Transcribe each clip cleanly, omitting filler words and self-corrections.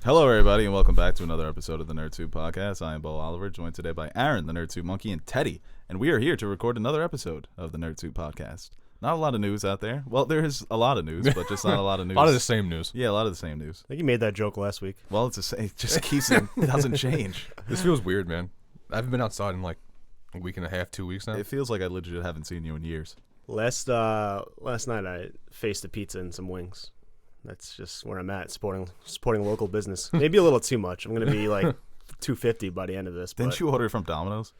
Hello, everybody, and welcome back to another episode of the NerdTube Podcast. I am Bo Oliver, joined today by Aaron, the NerdTube Monkey, and Teddy, and we are here to record another episode of the NerdTube Podcast. Not a lot of news out there. Well, there is a lot of news, but just not a lot of news. A lot of the same news. Yeah, a lot of the same news. I think you made that joke last week. Well, it just keeps it doesn't change. This feels weird, man. I haven't been outside in like a week and a half, 2 weeks now. It feels like I legit haven't seen you in years. Last night I faced a pizza and some wings. That's just where I'm at, supporting local business. Maybe a little too much. I'm gonna be like $250 by the end of this. Didn't you order from Domino's?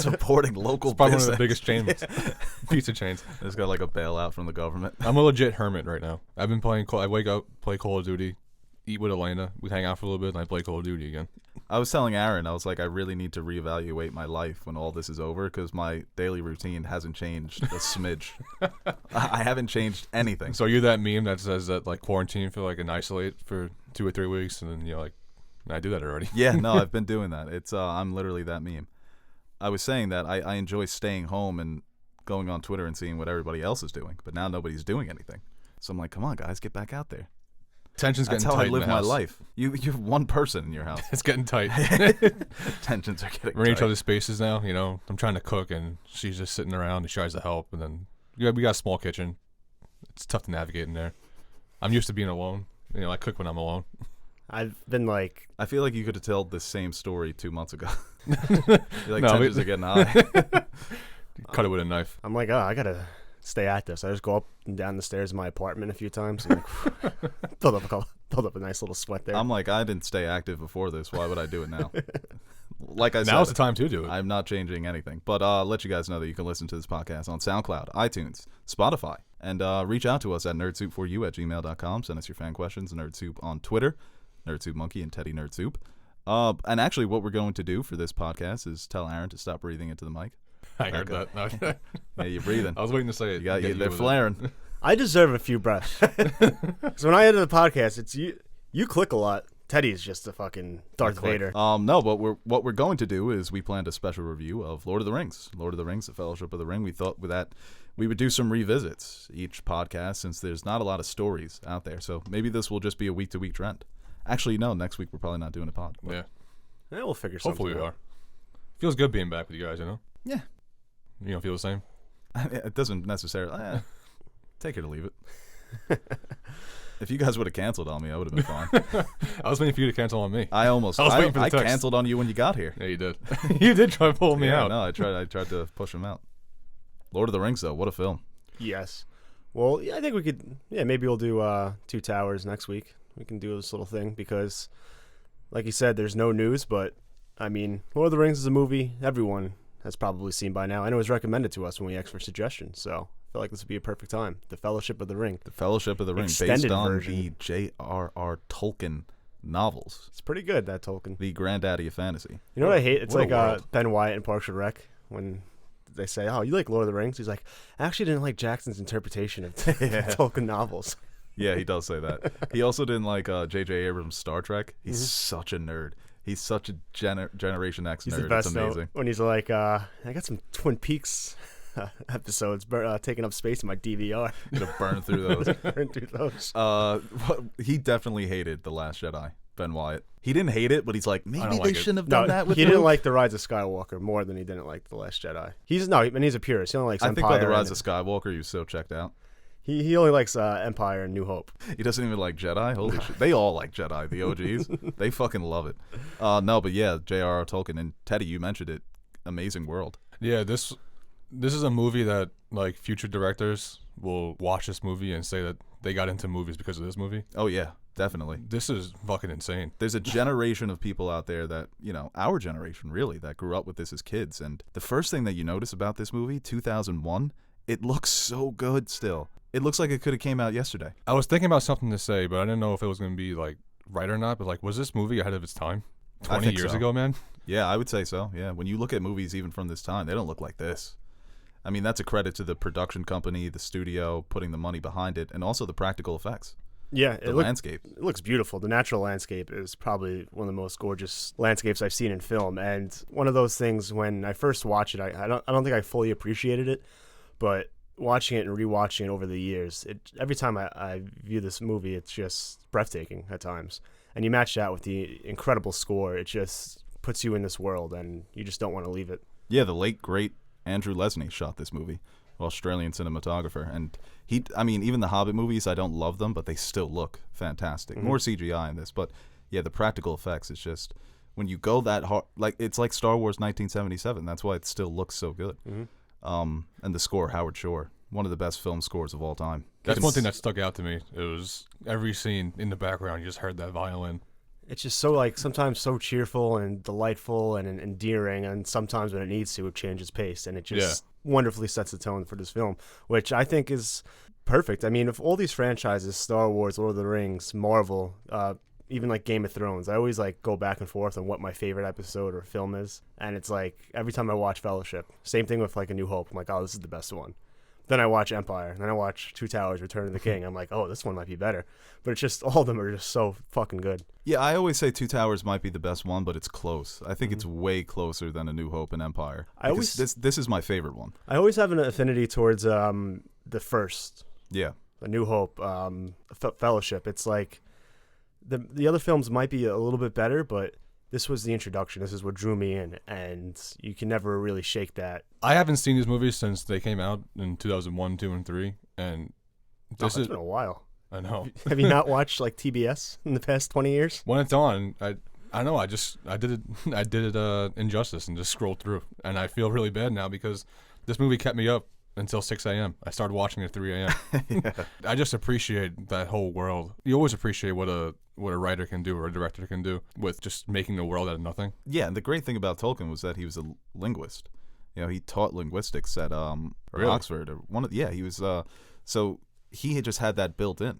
Supporting local It's probably business. one of the biggest chains, pizza chains. It's got like a bailout from the government. I'm a legit hermit right now. I've been playing. I wake up, play Call of Duty, eat with Elena. We hang out for a little bit, and I play Call of Duty again. I was telling Aaron, I was like, I really need to reevaluate my life when all this is over because my daily routine hasn't changed a smidge. I haven't changed anything. So you're that meme that says that like quarantine for like an isolate for 2 or 3 weeks, and then you're like, I do that already. Yeah, no, I've been doing that. It's I'm literally that meme. I was saying that I enjoy staying home and going on Twitter and seeing what everybody else is doing, but now nobody's doing anything. So I'm like, come on, guys, get back out there. Tension's That's getting how tight. I live in the my house. life. You have one person in your house. It's getting tight. Tensions are getting We're in each tight. other's spaces now. You know, I'm trying to cook, and she's just sitting around and she tries to help. And then we got a small kitchen. It's tough to navigate in there. I'm used to being alone. You know, I cook when I'm alone. I've been like, I feel like you could have told the same story 2 months ago. You're like, No, tensions are getting high. Cut it with a knife. I'm like, oh, I gotta stay active. So I just go up and down the stairs of my apartment a few times and like, build up a nice little sweat there. I'm like, I didn't stay active before this. Why would I do it now? Like I said, Now's the time to do it. I'm not changing anything. But I'll let you guys know that you can listen to this podcast on SoundCloud, iTunes, Spotify, and reach out to us at nerdsoupforyou@gmail.com. Send us your fan questions, NerdSoup on Twitter, NerdSoup Monkey and Teddy NerdSoup. And actually, what we're going to do for this podcast is tell Aaron to stop breathing into the mic. I heard that. No. Yeah, you're breathing. I was waiting to say it. They're flaring. I deserve a few breaths. Because when I enter the podcast, it's you click a lot. Teddy's just a fucking Darth Vader. No, but what we're going to do is we planned a special review of Lord of the Rings, The Fellowship of the Ring. We thought with that we would do some revisits each podcast since there's not a lot of stories out there. So maybe this will just be a week-to-week trend. Actually, no, next week we're probably not doing a pod. Yeah. Yeah, we'll figure something Hopefully we out. are. Feels good being back with you guys, you know? Yeah. You don't feel the same? It doesn't necessarily... take it or leave it. If you guys would have canceled on me, I would have been fine. I was waiting for you to cancel on me. I was waiting for the text. canceled on you when you got here. Yeah, you did. You did try to pull me out. No, I tried to push him out. Lord of the Rings, though, what a film. Yes. Well, yeah, I think we could. Yeah, maybe we'll do Two Towers next week. We can do this little thing because, like you said, there's no news. But I mean, Lord of the Rings is a movie everyone has probably seen by now. I know it was recommended to us when we asked for suggestions. So I feel like this would be a perfect time. The Fellowship of the Ring. The Fellowship of the Ring, based Extended on version. the J.R.R. Tolkien novels. It's pretty good, that Tolkien. The granddaddy of fantasy. You know what I hate? It's What a like world. Ben Wyatt in Parks and Rec when they say, "Oh, you like Lord of the Rings?" He's like, "I actually didn't like Jackson's interpretation of Tolkien novels." Yeah, he does say that. He also didn't like J.J. Abrams' Star Trek. He's such a nerd. He's such a Generation X He's nerd. the best it's though, amazing. when he's like, "I got some Twin Peaks episodes taking up space in my DVR." Gonna burn through those. Burn through those. He definitely hated The Last Jedi, Ben Wyatt. He didn't hate it, but he's like, maybe don't they like it. shouldn't have No, done that with he didn't Luke. like The Rise of Skywalker more than he didn't like The Last Jedi. He's a purist. He only likes I Empire. think by The Rise and- of Skywalker, he was so checked out. he only likes Empire and New Hope. He doesn't even like Jedi. Holy shit. They all like Jedi, the OGs. They fucking love it. No, but yeah, J.R.R. Tolkien. And Teddy, you mentioned it. Amazing world. Yeah, this is a movie that like future directors will watch this movie and say that they got into movies because of this movie. Oh, yeah, definitely. This is fucking insane. There's a generation of people out there that, our generation really, that grew up with this as kids. And the first thing that you notice about this movie, 2001, it looks so good still. It looks like it could have came out yesterday. I was thinking about something to say, but I didn't know if it was going to be like right or not. But like, was this movie ahead of its time? 20 think years so. ago, man. Yeah, I would say so. Yeah, when you look at movies even from this time, they don't look like this. I mean, that's a credit to the production company, the studio, putting the money behind it, and also the practical effects. Yeah, The landscape. It looks beautiful. The natural landscape is probably one of the most gorgeous landscapes I've seen in film. And one of those things, when I first watched it, I don't think I fully appreciated it, but watching it and rewatching it over the years, every time I view this movie, it's just breathtaking at times. And you match that with the incredible score, it just puts you in this world, and you just don't want to leave it. Yeah, the late great Andrew Lesnie shot this movie, Australian cinematographer, and even the Hobbit movies, I don't love them, but they still look fantastic. Mm-hmm. More CGI in this, but yeah, the practical effects is just when you go that hard, like it's like Star Wars 1977. That's why it still looks so good. Mm-hmm. And the score, Howard Shore, one of the best film scores of all time. That's one thing that stuck out to me. It was every scene in the background, you just heard that violin. It's just so, like, sometimes so cheerful and delightful and endearing, and sometimes when it needs to, it changes pace, and it just wonderfully sets the tone for this film, which I think is perfect. I mean, if all these franchises, Star Wars, Lord of the Rings, Marvel, even like Game of Thrones, I always like go back and forth on what my favorite episode or film is, and it's like every time I watch Fellowship, same thing with like A New Hope, I'm like, oh, this is the best one. Then I watch Empire, and then I watch Two Towers, Return of the King. I'm like, oh, this one might be better. But it's just, all of them are just so fucking good. Yeah, I always say Two Towers might be the best one, but it's close. I think it's way closer than A New Hope and Empire. This is my favorite one. I always have an affinity towards the first. Yeah. A New Hope, Fellowship. It's like, the other films might be a little bit better, but this was the introduction. This is what drew me in, and you can never really shake that. I haven't seen these movies since they came out in 2001, 2, and 3, and It's been a while. I know. Have you not watched like TBS in the past 20 years? When it's on, I know. I did it injustice and just scrolled through, and I feel really bad now because this movie kept me up until 6 a.m. I started watching at 3 a.m. Yeah. I just appreciate that whole world. You always appreciate what a writer can do or a director can do with just making the world out of nothing. Yeah, and the great thing about Tolkien was that he was a linguist. You know, he taught linguistics at Really? Oxford or he was so he had just had that built in.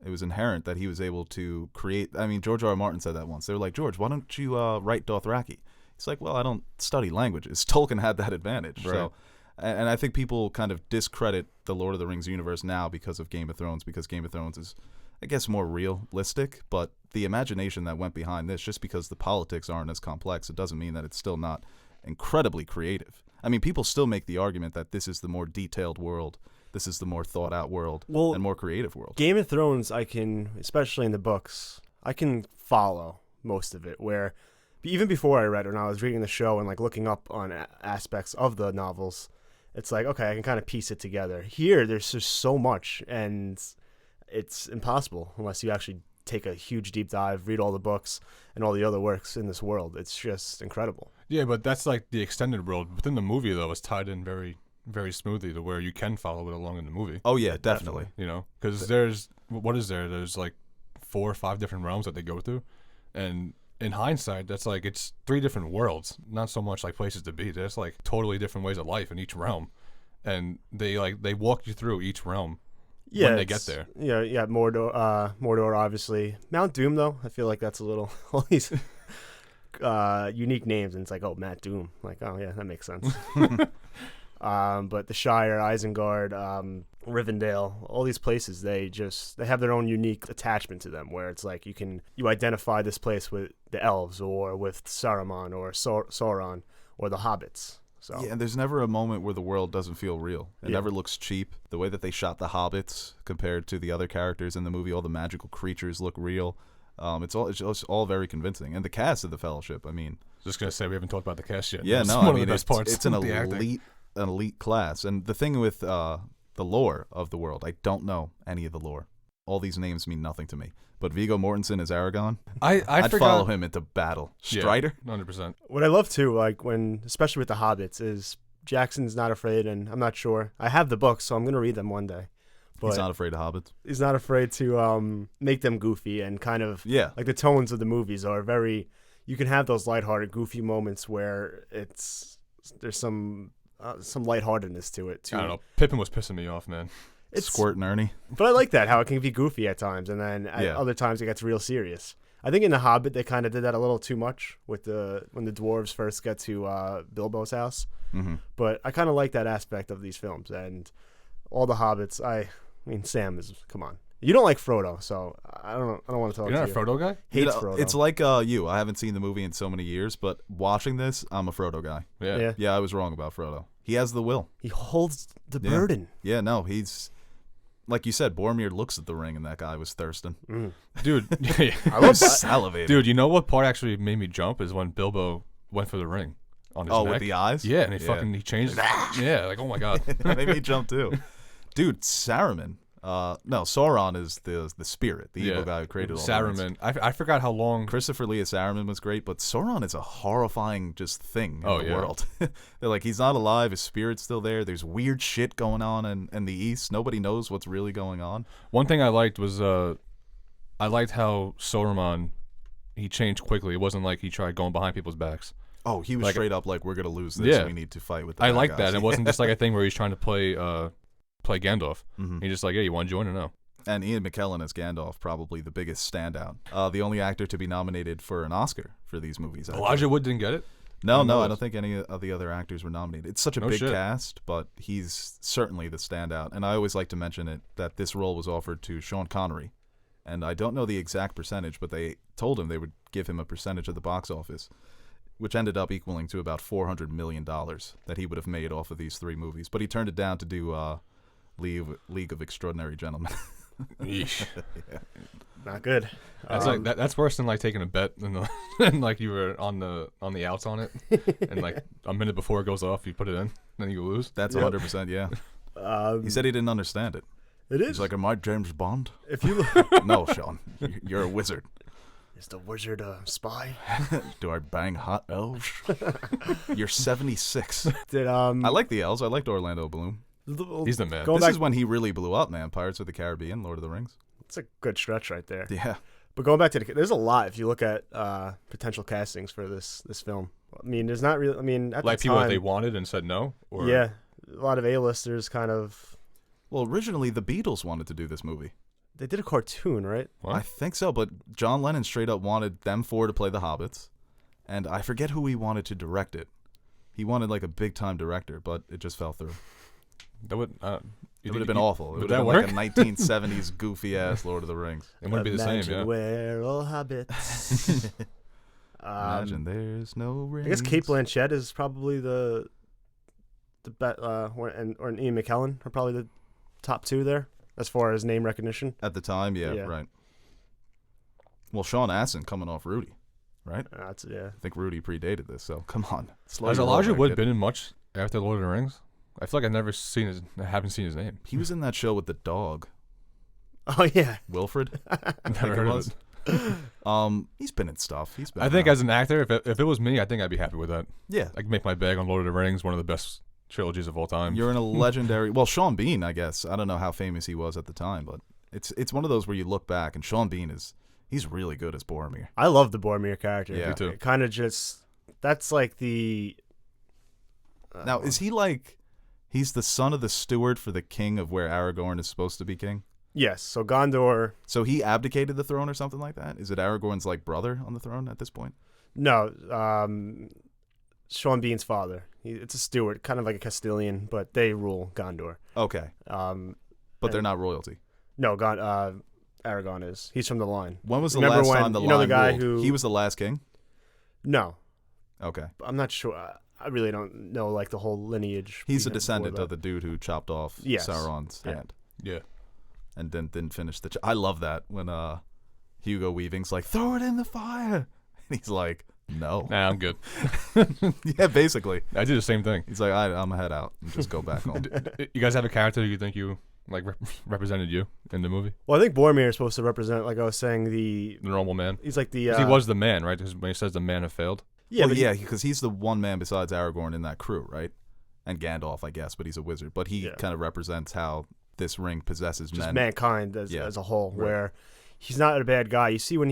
It was inherent that he was able to create. I mean, George R. R. Martin said that once. They were like, George, why don't you write Dothraki? He's like, well, I don't study languages. Tolkien had that advantage. Right. So, and I think people kind of discredit the Lord of the Rings universe now because of Game of Thrones, because Game of Thrones is, I guess, more realistic. But the imagination that went behind this, just because the politics aren't as complex, it doesn't mean that it's still not incredibly creative. I mean, people still make the argument that this is the more detailed world. This is the more thought out world and more creative world. Game of Thrones, I can, especially in the books, I can follow most of it. Where even before I read it, when I was reading the show and like looking up on aspects of the novels, it's like, okay, I can kind of piece it together. Here, there's just so much, and it's impossible unless you actually take a huge deep dive, read all the books and all the other works in this world. It's just incredible. Yeah, but that's like the extended world. Within the movie, though, it's tied in very, very smoothly to where you can follow it along in the movie. Oh, yeah, definitely. You know, because there's like 4 or 5 different realms that they go through. And in hindsight, that's like, it's 3 different worlds, not so much like places to be. There's like totally different ways of life in each realm. And they walk you through each realm when they get there. Yeah, Mordor, obviously. Mount Doom, though, I feel like that's a little, all these unique names, and it's like, oh, Matt Doom. Like, oh, yeah, that makes sense. But the Shire, Isengard, Rivendell, all these places, they have their own unique attachment to them, where it's like you identify this place with the elves or with Saruman or Sauron or the hobbits. So. Yeah, and there's never a moment where the world doesn't feel real. It never looks cheap. The way that they shot the hobbits compared to the other characters in the movie, all the magical creatures look real. It's all very convincing. And the cast of the Fellowship, I mean, just gonna say we haven't talked about the cast yet. Yeah, That's no, one I of mean the best parts. it's an the elite class. And the thing with the lore of the world, I don't know any of the lore. All these names mean nothing to me. But Viggo Mortensen as Aragorn, I'd follow him into battle. Strider? Yeah, 100%. What I love too, like especially with the hobbits, is Jackson's not afraid, and I'm not sure. I have the books, so I'm gonna read them one day. But he's not afraid of hobbits. He's not afraid to make them goofy and kind of like the tones of the movies are very. You can have those lighthearted, goofy moments where there's some lightheartedness to it too. I don't know. Pippin was pissing me off, man. Squirt and Ernie. But I like that, how it can be goofy at times, and then at other times it gets real serious. I think in The Hobbit they kind of did that a little too much when the dwarves first get to Bilbo's house. Mm-hmm. But I kind of like that aspect of these films, and all the hobbits. I mean, Sam is, come on. You don't like Frodo, so I don't want to talk to you. You're not a Frodo guy? Hates Frodo. It's like you. I haven't seen the movie in so many years, but watching this, I'm a Frodo guy. Yeah. Yeah, I was wrong about Frodo. He has the will. He holds the Yeah. burden. Yeah, no, he's like you said. Boromir looks at the ring, and that guy was thirsting. Dude. I love that. Salivating. Dude, you know what part actually made me jump is when Bilbo went for the ring on his neck. with the eyes. Yeah, and he changed. Yeah, like, oh my god. That made me jump too. Dude, Saruman. No, Sauron is the spirit, the evil guy who created all the rings. Saruman. I forgot how long. Christopher Lee as Saruman was great, but Sauron is a horrifying just thing in the world. They're like, he's not alive, his spirit's still there. There's weird shit going on in the East. Nobody knows what's really going on. One thing I liked was I liked how Sauron, he changed quickly. It wasn't like he tried going behind people's backs. Oh, he was like, straight up like, we're gonna lose this. Yeah. We need to fight with the I bad like guys. that. It wasn't just like a thing where he's trying to play Gandalf. He's just like, hey, you want to join or no? And Ian McKellen as Gandalf, probably the biggest standout. The only actor to be nominated for an Oscar for these movies. Actually. Elijah Wood didn't get it? No, I don't think any of the other actors were nominated. It's such a big shit. cast, but he's certainly the standout. And I always like to mention it that this role was offered to Sean Connery. And I don't know the exact percentage, but they told him they would give him a percentage of the box office, which ended up equaling to about $400 million that he would have made off of these three movies. But he turned it down to do League of Extraordinary Gentlemen. Yeesh. Not good. That's like that's worse than like taking a bet and like you were on the outs on it, and like a minute before it goes off, you put it in, then you lose. That's 100%, yeah. He said he didn't understand it. It is. He's like, am I James Bond? If you No, Sean. You're a wizard. is the wizard a spy? Do I bang hot elves? You're 76. Did I like the elves. I liked Orlando Bloom. He's the man. Going This back, is when he really blew up, man. Pirates of the Caribbean, Lord of the Rings. it's a good stretch right there. Yeah. But going back to there's a lot if you look at potential castings for this film. I mean, there's not really. I mean, at Like the people time, that they wanted and said no. Or yeah, a lot of A-listers kind of. Well, originally the Beatles wanted to do this movie. They did a cartoon, right? What? I think so, but John Lennon straight up wanted them four to play the Hobbits, and I forget who he wanted to direct it. He wanted like a big time director, but it just fell through. That would It would have been awful. It would would that have been work? like a 1970s goofy ass Lord of the Rings. It wouldn't be the same. Imagine Yeah. we're all hobbits. Imagine there's no rings. I guess Kate Blanchett is probably the or Ian McKellen are probably the top two there as far as name recognition. At the time, yeah, Yeah. right. Well, Sean Astin coming off Rudy, right? That's yeah. I think Rudy predated this, so come on. Slow Has your roll Elijah there, Wood kid. been in much after Lord of the Rings? I feel like I haven't seen his name. He was in that show with the dog, Oh yeah. Wilfred. I think Never it heard was. of it. He's been in stuff. He's been. I think around. as an actor, if it was me, I think I'd be happy with that. Yeah, I could make my bag on Lord of the Rings, one of the best trilogies of all time. you're in a legendary. Well, Sean Bean, I guess. I don't know how famous he was at the time, but it's one of those where you look back and Sean Bean he's really good as Boromir. I love the Boromir character. Yeah. Me too. It kind of just that's like the. Now, is he like? He's the son of the steward for the king of where Aragorn is supposed to be king. Yes. So Gondor. So he abdicated the throne or something like that? Is it Aragorn's like brother on the throne at this point? No. Sean Bean's father. It's a steward, kind of like a Castilian, but they rule Gondor. Okay. But they're not royalty. No, Aragorn is. He's from the line. When was the Remember last when- time the you know the line guy ruled? who- He was the last king? No, Okay. I'm not sure. I really don't know like the whole lineage. He's a before descendant that. of the dude who chopped off Yes. Sauron's Yeah. hand Yeah. and then didn't finish the... I love that when Hugo Weaving's like, throw it in the fire. And he's like, no. Nah, I'm good. Yeah, basically. I do the same thing. He's like, I'm going to head out and just go back home. You guys have a character you think you like represented you in the movie? Well, I think Boromir is supposed to represent, like I was saying, the. The normal man. He's like the. 'Cause he was the man, right? 'Cause when he says the man have failed. Yeah, well, but yeah, because he's the one man besides Aragorn in that crew, right? And Gandalf, I guess, but he's a wizard. But he Yeah. kind of represents how this ring possesses just men. mankind as a whole, Right. where he's not a bad guy. You see when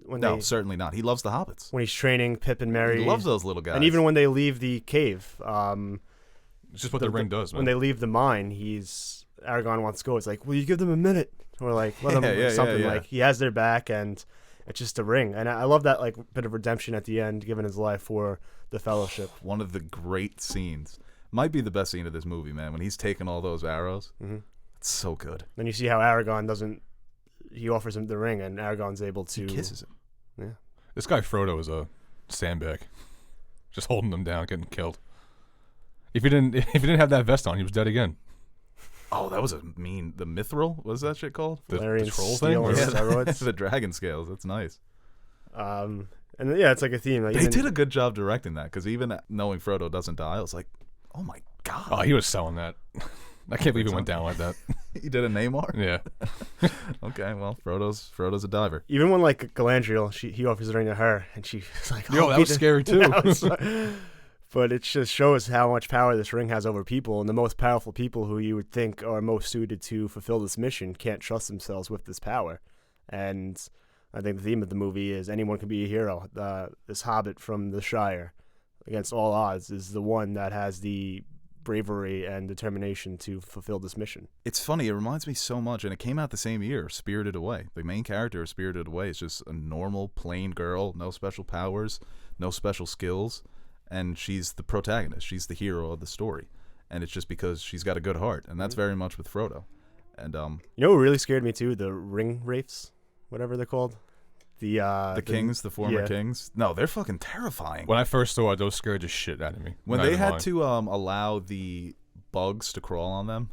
No, certainly not. He loves the hobbits. when he's training Pip and Merry, He loves those little guys. and even when they leave the cave, It's just what the ring does, man. when they leave the mine, Aragorn wants to go. It's like, will you give them a minute, or like let them Yeah, something. yeah. Like he has their back, and it's just a ring. And I love that like bit of redemption at the end, giving his life for the Fellowship. One of the great scenes. Might be the best scene of this movie, man. When he's taking all those arrows. Mm-hmm. It's so good. Then you see how Aragorn doesn't. He offers him the ring, and Aragorn's able to He kisses him. Yeah. This guy Frodo is a sandbag, just holding them down, getting killed. If he didn't have that vest on, he was dead again. Oh, that was a mean. The mithril, what was that shit called? The Valerian troll steel thing? and steroids. The dragon scales. That's nice. And yeah, it's like a theme. Like They even- did a good job directing that because even knowing Frodo doesn't die, I was like, oh my god. Oh, he was selling that. I can't believe it went down like that. He did a Namor. Yeah. Okay, well, Frodo's a diver. Even when like Galadriel, he offers the ring to her, and she's like, Yo, "Oh, that beat was the-" scary too. That was like- but it just shows how much power this ring has over people, and the most powerful people who you would think are most suited to fulfill this mission can't trust themselves with this power. And I think the theme of the movie is anyone can be a hero. This hobbit from the Shire, against all odds, is the one that has the bravery and determination to fulfill this mission. It's funny. It reminds me so much, and it came out the same year. Spirited Away. The main character of Spirited Away is just a normal, plain girl, no special powers, no special skills, and she's the protagonist. She's the hero of the story, and it's just because she's got a good heart, and that's very much with Frodo. And You know what really scared me too? The ring wraiths, whatever they're called. The kings, the former yeah. kings, no, they're fucking terrifying. When I first saw it, those scared the shit out of me. When Not they even had lying. to allow the bugs to crawl on them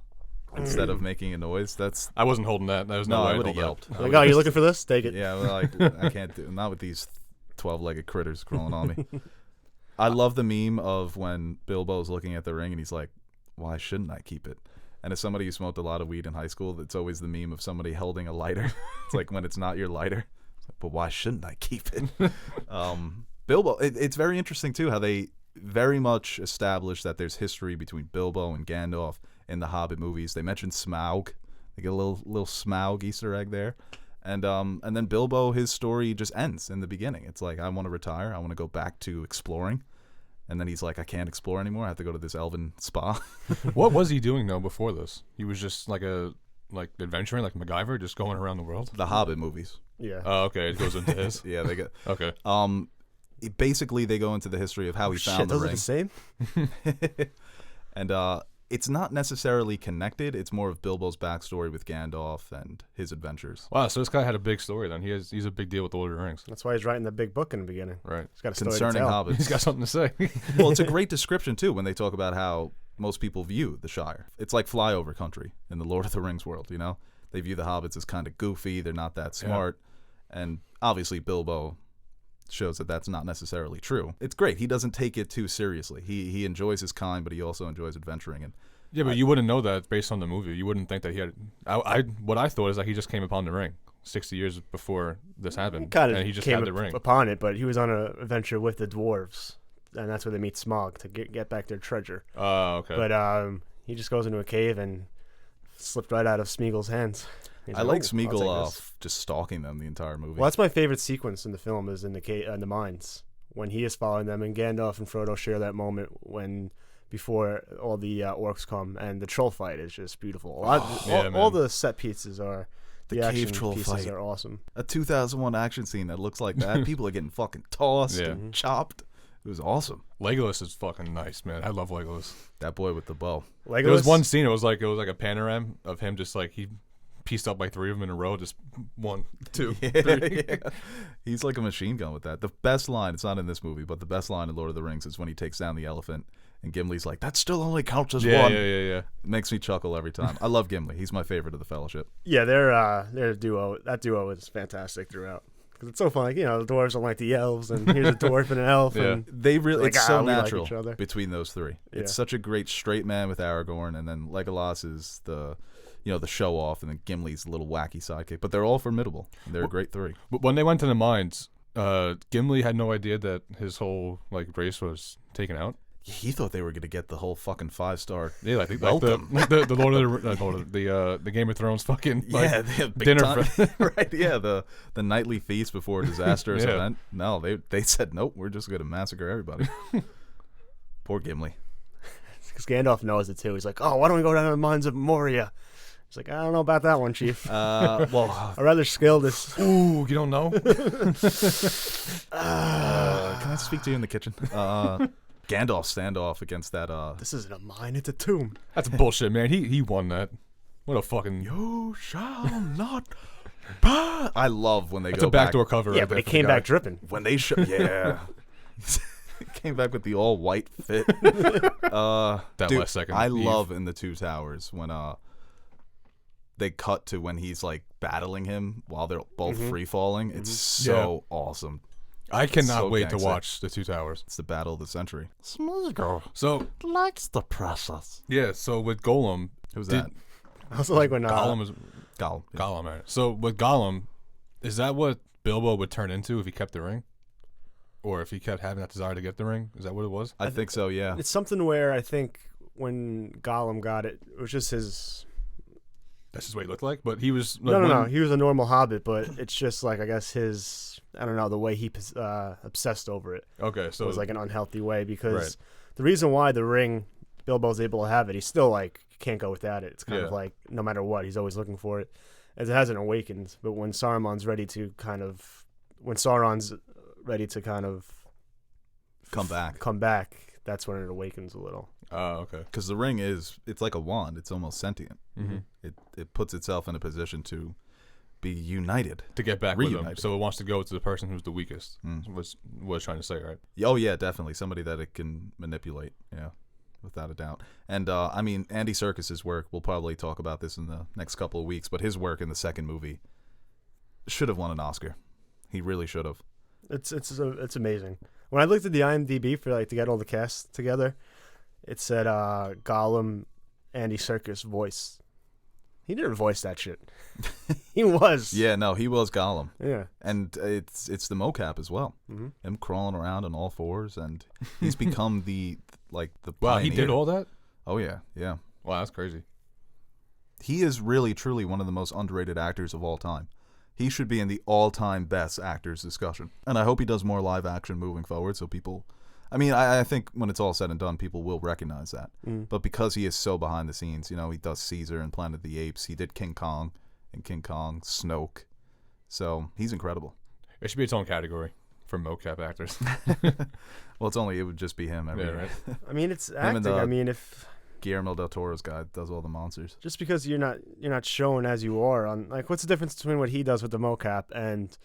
instead of making a noise, that's I wasn't holding that. There was no no, way I I'd would have hold yelped. that. I Like, would've oh, you just- looking for this? Take it. Yeah, well, like I can't do not with these 12-legged critters crawling on me. I love the meme of when Bilbo's looking at the ring and he's like, "Why shouldn't I keep it?" And as somebody who smoked a lot of weed in high school, it's always the meme of somebody holding a lighter. It's like when it's not your lighter. It's like, but why shouldn't I keep it? Bilbo. It's very interesting too how they very much establish that there's history between Bilbo and Gandalf in the Hobbit movies. They mentioned Smaug. They get a little Smaug Easter egg there. And then Bilbo, his story just ends in the beginning. It's like, I want to retire. I want to go back to exploring. And then he's like, I can't explore anymore. I have to go to this elven spa. What was he doing though before this? He was just like adventuring, like MacGyver, just going around the world. The Hobbit movies. Yeah. Oh, okay. It goes into his. Yeah, they get. Okay. Basically, they go into the history of how he Shit, found the those are ring. the same. And it's not necessarily connected. It's more of Bilbo's backstory with Gandalf and his adventures. Wow. So this guy had a big story then. He's a big deal with the Lord of the Rings. That's why he's writing the big book in the beginning. Right. He's got a story Concerning to tell. hobbits. He's got something to say. Well, it's a great description too when they talk about how most people view the Shire. It's like flyover country in the Lord of the Rings world, you know? They view the hobbits as kind of goofy, they're not that smart. And obviously Bilbo shows that that's not necessarily true. It's great. He doesn't take it too seriously. He enjoys his kind, but he also enjoys adventuring. And Yeah, but you wouldn't know that based on the movie. You wouldn't think that he had. What I thought is that he just came upon the ring 60 years before this happened, Kind of and he just came had the ring. upon it, but he was on an adventure with the dwarves, and that's where they meet Smaug to get back their treasure. Oh, okay. But he just goes into a cave and slipped right out of Smeagol's hands. He's I like "Oh, I'll take Smeagol this." just stalking them the entire movie. Well, that's my favorite sequence in the film is in the mines when he is following them, and Gandalf and Frodo share that moment before all the orcs come, and the troll fight is just beautiful. All the set pieces are The the cave action troll pieces fight. are awesome. A 2001 action scene that looks like that. People are getting fucking tossed Yeah. and chopped. It was awesome. Legolas is fucking nice, man. I love Legolas. That boy with the bow. Legolas, There was one scene. It was like a panorama of him just like he pieced up like 3 of them in a row. Just 1, 2, 3. Yeah. He's like a machine gun with that. The best line, it's not in this movie, but the best line in Lord of the Rings is when he takes down the elephant and Gimli's like, that still only counts as Yeah, one. yeah. It makes me chuckle every time. I love Gimli. He's my favorite of the Fellowship. Yeah, their duo. That duo is fantastic throughout. Because it's so fun. Like, the dwarves don't like the elves, and here's a dwarf and an elf. Yeah. And They really, Like, it's so we like natural each other. between those three. Yeah. It's such a great straight man with Aragorn, and then Legolas is the show off, and then Gimli's the little wacky sidekick. But they're all formidable. They're a great three. But when they went to the mines, Gimli had no idea that his whole like race was taken out. He thought they were going to get the whole fucking 5-star. Yeah, like Welcome. the Lord of the Game of Thrones fucking like, Yeah, they have big dinner time. Right? Yeah, the nightly feast before a disastrous Yeah. event. No, they said nope. We're just going to massacre everybody. Poor Gimli. because Gandalf knows it too. He's like, oh, why don't we go down to the mines of Moria? He's like, I don't know about that one, Chief. Well, I'd rather scale this. Ooh, you don't know? can I speak to you in the kitchen? Gandalf standoff against that. This isn't a mine, it's a tomb. That's bullshit, man. He won that. What a fucking. You shall not pass. I love when they That's go a backdoor cover. Yeah, right but there it for came the guy. back dripping. when they show. Yeah. Came back with the all white fit. That dude, last second. I Eve. love in the Two Towers when they cut to when he's like battling him while they're both free falling. It's so awesome. I cannot so wait to gangster. watch the Two Towers. It's the battle of the century. So Likes the process. yeah, so with Golem, Who's Did- that? I also like when Gollum is Gollum. Yeah. Gollum. Right? So with Gollum, is that what Bilbo would turn into if he kept the ring, or if he kept having that desire to get the ring? Is that what it was? I think so. Yeah. it's something where I think when Gollum got it, it was just his. That's just what he looked like. But he was like, No. He was a normal hobbit, but it's just like I guess his. I don't know the way he obsessed over it. Okay, So so it was like an unhealthy way because Right. the reason why the ring Bilbo's able to have it, he's still like can't go without it. It's kind of Yeah. like no matter what, he's always looking for it. As it hasn't awakened, but when Sauron's ready to kind of Come back. come back, that's when it awakens a little. okay. Because the ring it's like a wand. It's almost sentient. Mm-hmm. It puts itself in a position to be united. To get back with him, Reunited. so it wants to go to the person who's the weakest. Mm. Was trying to say, right? Oh yeah, definitely somebody that it can manipulate. Yeah, without a doubt. And I mean, Andy Serkis's work. We'll probably talk about this in the next couple of weeks. But his work in the second movie should have won an Oscar. He really should have. It's amazing. When I looked at the IMDb for like to get all the cast together, it said Gollum, Andy Serkis voice. He didn't voice that shit. He was. Yeah, no, he was Gollum, Yeah. and it's the mocap as well. Mm-hmm. Him crawling around on all fours, and he's become the Wow, he pioneer. did all that. Oh yeah, yeah. Wow, that's crazy. He is really, truly one of the most underrated actors of all time. He should be in the all-time best actors discussion. And I hope he does more live action moving forward so people... I mean, I think when it's all said and done, people will recognize that. Mm. But because he is so behind the scenes, you know, he does Caesar and Planet of the Apes. He did King Kong and King Kong, Snoke. So he's incredible. It should be its own category for mocap actors. Well, it would just be him. I mean, Yeah, right. I mean, it's and acting. the- I mean, if Guillermo del Toro's guy does all the monsters. just because you're not shown as you are on like what's the difference between what he does with the mocap and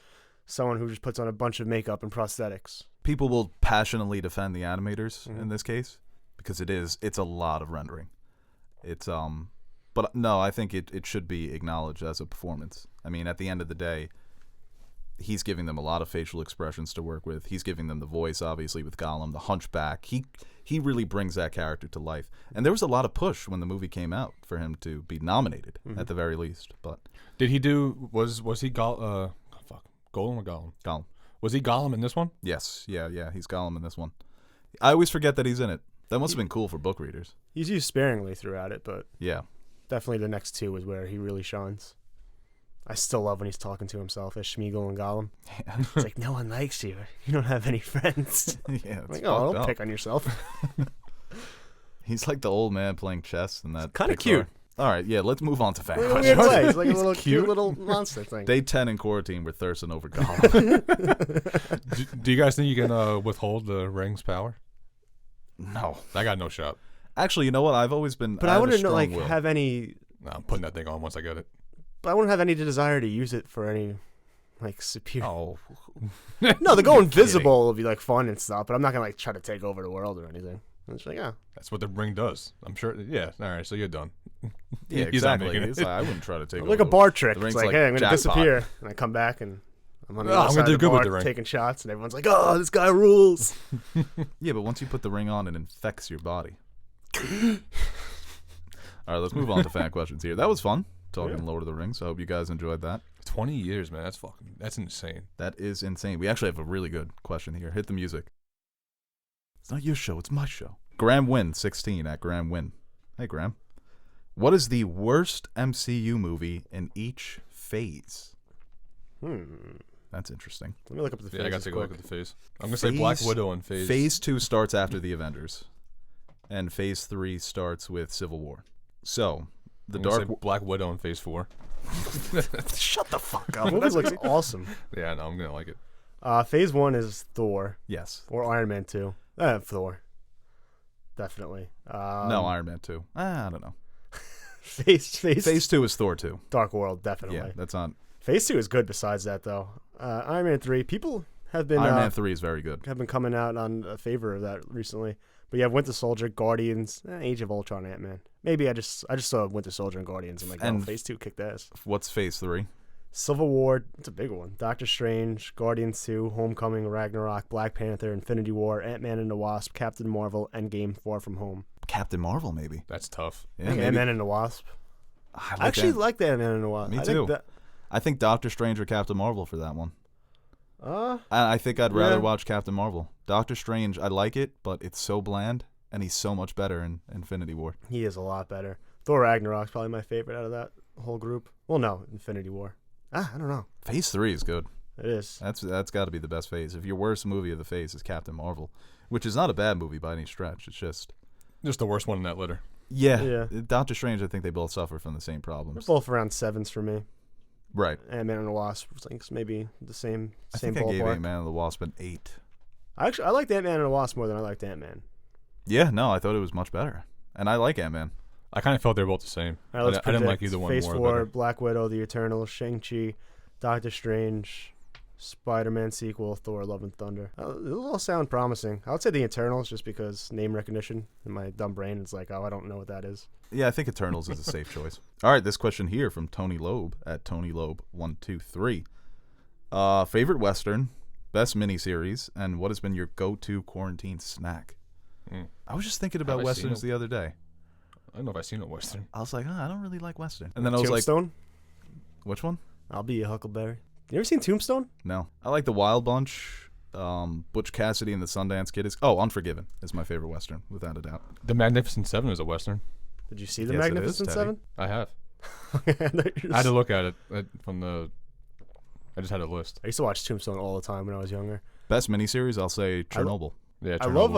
someone who just puts on a bunch of makeup and prosthetics? People will passionately defend the animators Mhm. in this case because it's a lot of rendering. It's but no, I think it should be acknowledged as a performance. I mean, at the end of the day, he's giving them a lot of facial expressions to work with. He's giving them the voice, obviously, with Gollum, the Hunchback. He really brings that character to life. And there was a lot of push when the movie came out for him to be nominated at the very least. But Did he do? Was he Golem or Gollum? Gollum, Was he Gollum in this one? yes, yeah, he's Gollum in this one. I always forget that he's in it. That must have been cool for book readers. He's used sparingly throughout it, but Yeah. definitely the next two is where he really shines. I still love when he's talking to himself as Schmeagol and Gollum. Yeah. It's like, no one likes you. You don't have any friends. Yeah, it's Like, oh, fucked don't up. pick on yourself. He's like the old man playing chess in that. Kinda Pixar. cute. All right, yeah, let's move on to fan In a questions. weird way. He's like a little cute. cute little monster thing. Day 10 in quarantine, we're thirsting over Gollum. do you guys think you can withhold the ring's power? No. I got no shot. Actually, you know what? I've always been. But I have a wouldn't know, strong like will. have any. No, I'm putting that thing on once I get it. But I wouldn't have any desire to use it for any, like superior. Oh, No, the go invisible will be like fun and stuff. But I'm not gonna like try to take over the world or anything. I'm just like, yeah. That's what the ring does. I'm sure. Yeah. All right. So you're done. yeah, He's not exactly. making it. It's like, I wouldn't try to take Like a over. bar trick. The It's ring's like, like hey, I'm gonna jackpot. disappear, and I come back, and I'm on the Oh, other I'm side gonna do of the good with bar the ring. taking shots, and everyone's like, oh, this guy rules. Yeah, but once you put the ring on, it infects your body. All right, let's move on to fan questions here. That was fun talking Yeah. Lord of the Rings. I hope you guys enjoyed that. 20 years, man. That's insane. That is insane. We actually have a really good question here. Hit the music. It's not your show, it's my show. Graham Wynn, 16 at Graham Wynn. Hey, Graham. What is the worst MCU movie in each phase? That's interesting. Let me look up the. Yeah, I got phases to take a look quick. at the phase. I'm gonna say Black Phase- Widow in phase. Phase 2 starts after the Avengers, and Phase 3 starts with Civil War. So, the I'm gonna Dark... say Black Widow in phase 4. Shut the fuck The up. movie looks awesome. Yeah, no, I'm gonna like it. Phase 1 is Thor Yes. or Iron Man 2. Thor. Definitely. No, Iron Man 2. I don't know. Phase 2 is Thor 2. Dark World, definitely. Yeah, that's not... Phase 2 is good besides that, though. Iron Man 3, people have been Iron Man 3 is very good. have been coming out on a favor of that recently. But you have Winter Soldier, Guardians, Age of Ultron, Ant-Man. Maybe I just saw Winter Soldier and Guardians. I'm like, And Phase 2 kicked ass. What's Phase 3? Civil War, it's a big one. Doctor Strange, Guardians 2, Homecoming, Ragnarok, Black Panther, Infinity War, Ant-Man and the Wasp, Captain Marvel, Endgame, Far From Home. Captain Marvel, maybe. That's tough. Yeah, I think maybe. Ant-Man and the Wasp. I I actually that. like the Ant-Man and the Wasp. Me I too. Think I think Doctor Strange or Captain Marvel for that one. that, I think I'd rather Yeah. watch Captain Marvel. Doctor Strange, I like it, but it's so bland, and he's so much better in Infinity War. he is a lot better. Thor Ragnarok's probably my favorite out of that whole group. Well, no, Infinity War. I don't know. Phase 3 is good. It is. That's got to be the best phase. If your worst movie of the phase is Captain Marvel, which is not a bad movie by any stretch, it's just The worst one in that litter. Yeah. Doctor Strange, I think they both suffer from the same They're problems. both around 7s for me. Right. Ant-Man and the Wasp was like maybe the same I same think I gave ballpark. Ant-Man and the Wasp an 8. I liked Ant-Man and the Wasp more than I liked Ant-Man. Yeah, no, I thought it was much better, and I like Ant-Man. I kind of felt they were both the same. All right, let's I didn't like predict either one Phase more. 4, Better. Black Widow, The Eternals, Shang-Chi, Doctor Strange, Spider-Man sequel, Thor, Love and Thunder. It'll all sound promising. I would say The Eternals just because name recognition in my dumb brain is like, oh, I don't know what that is. Yeah, I think Eternals is a safe choice. All right, this question here from Tony Loeb at TonyLoeb123. Favorite Western, best miniseries, and what has been your go-to quarantine snack? I was just thinking about Have I seen Westerns the other day. I don't know if I've seen a Western. I was like, I don't really like Western. And then I was like, Tombstone? which one? I'll be a Huckleberry. You ever seen Tombstone? No. I like The Wild Bunch, Butch Cassidy and the Sundance Kid. Unforgiven is my favorite Western, without a doubt. The Magnificent Seven is a Western. Did you see The Yes, it is, Magnificent Teddy. Seven? I have. I I had to look at it from the. I just had a list. used to watch Tombstone all the time when I was younger. Best miniseries, I'll say Chernobyl. Yeah, I love